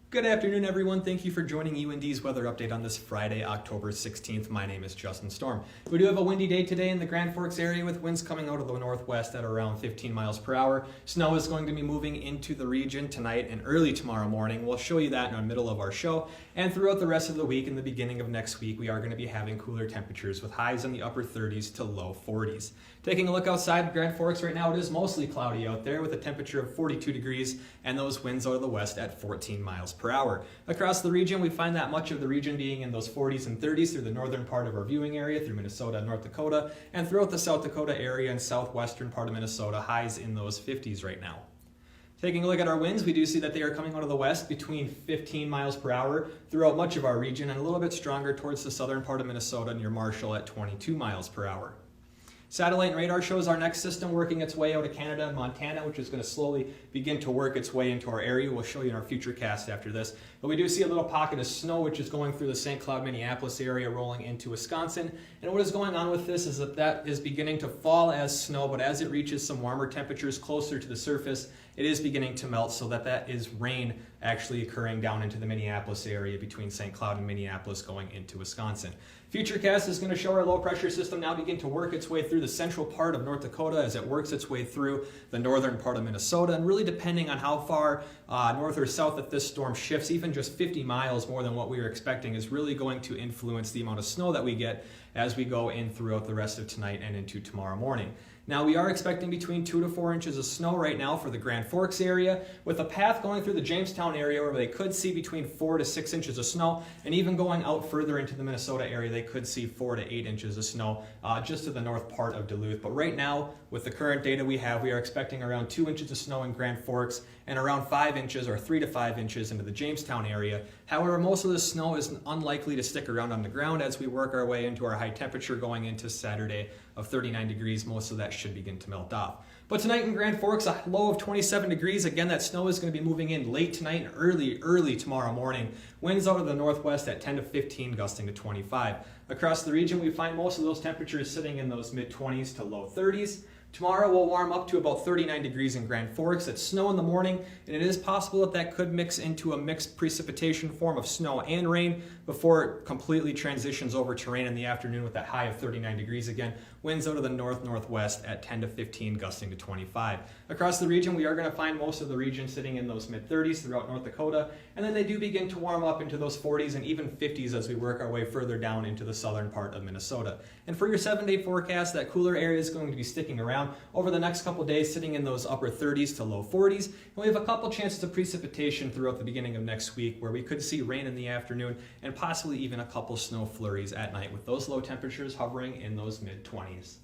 Good afternoon, everyone. Thank you for joining iNewZ's weather update on this Friday, October 16th. My name is Justin Storm. We do have a windy day today in the Grand Forks area with winds coming out of the northwest at around 15 miles per hour. Snow is going to be moving into the region tonight and early tomorrow morning. We'll show you that in the middle of our show. And throughout the rest of the week and the beginning of next week, we are going to be having cooler temperatures with highs in the upper 30s to low 40s. Taking a look outside Grand Forks right now, it is mostly cloudy out there with a temperature of 42 degrees and those winds out of the west at 14 miles per hour. Across the region, we find that much of the region being in those 40s and 30s through the northern part of our viewing area, through Minnesota and North Dakota, and throughout the South Dakota area and southwestern part of Minnesota, highs in those 50s right now. Taking a look at our winds, we do see that they are coming out of the west between 15 miles per hour throughout much of our region and a little bit stronger towards the southern part of Minnesota near Marshall at 22 miles per hour. Satellite and radar shows our next system working its way out of Canada and Montana, which is going to slowly begin to work its way into our area. We'll show you in our future cast after this. But we do see a little pocket of snow, which is going through the St. Cloud, Minneapolis area, rolling into Wisconsin. And what is going on with this is that is beginning to fall as snow, but as it reaches some warmer temperatures closer to the surface, it is beginning to melt, so that is rain actually occurring down into the Minneapolis area between St. Cloud and Minneapolis going into Wisconsin. Futurecast is going to show our low pressure system now begin to work its way through the central part of North Dakota as it works its way through the northern part of Minnesota, and really depending on how far north or south that this storm shifts, even just 50 miles more than what we were expecting is really going to influence the amount of snow that we get as we go in throughout the rest of tonight and into tomorrow morning. Now, we are expecting between 2 to 4 inches of snow right now for the Grand Forks area, with a path going through the Jamestown area where they could see between 4 to 6 inches of snow, and even going out further into the Minnesota area, they could see 4 to 8 inches of snow just to the north part of Duluth. But right now, with the current data we have, we are expecting around 2 inches of snow in Grand Forks and around 5 inches or 3 to 5 inches into the Jamestown area. However, most of the snow is unlikely to stick around on the ground as we work our way into our high temperature going into Saturday of 39 degrees. Most of that should begin to melt off. But tonight in Grand Forks, a low of 27 degrees. Again, that snow is going to be moving in late tonight and early tomorrow morning. Winds out of the northwest at 10 to 15, gusting to 25. Across the region, we find most of those temperatures sitting in those mid-20s to low 30s. Tomorrow will warm up to about 39 degrees in Grand Forks. It's snow in the morning, and it is possible that could mix into a mixed precipitation form of snow and rain before it completely transitions over to rain in the afternoon with that high of 39 degrees again. Winds out of the north-northwest at 10 to 15, gusting to 25. Across the region, we are going to find most of the region sitting in those mid-30s throughout North Dakota, and then they do begin to warm up into those 40s and even 50s as we work our way further down into the southern part of Minnesota. And for your 7-day forecast, that cooler area is going to be sticking around over the next couple days, sitting in those upper 30s to low 40s. And we have a couple chances of precipitation throughout the beginning of next week where we could see rain in the afternoon and possibly even a couple snow flurries at night with those low temperatures hovering in those mid-20s.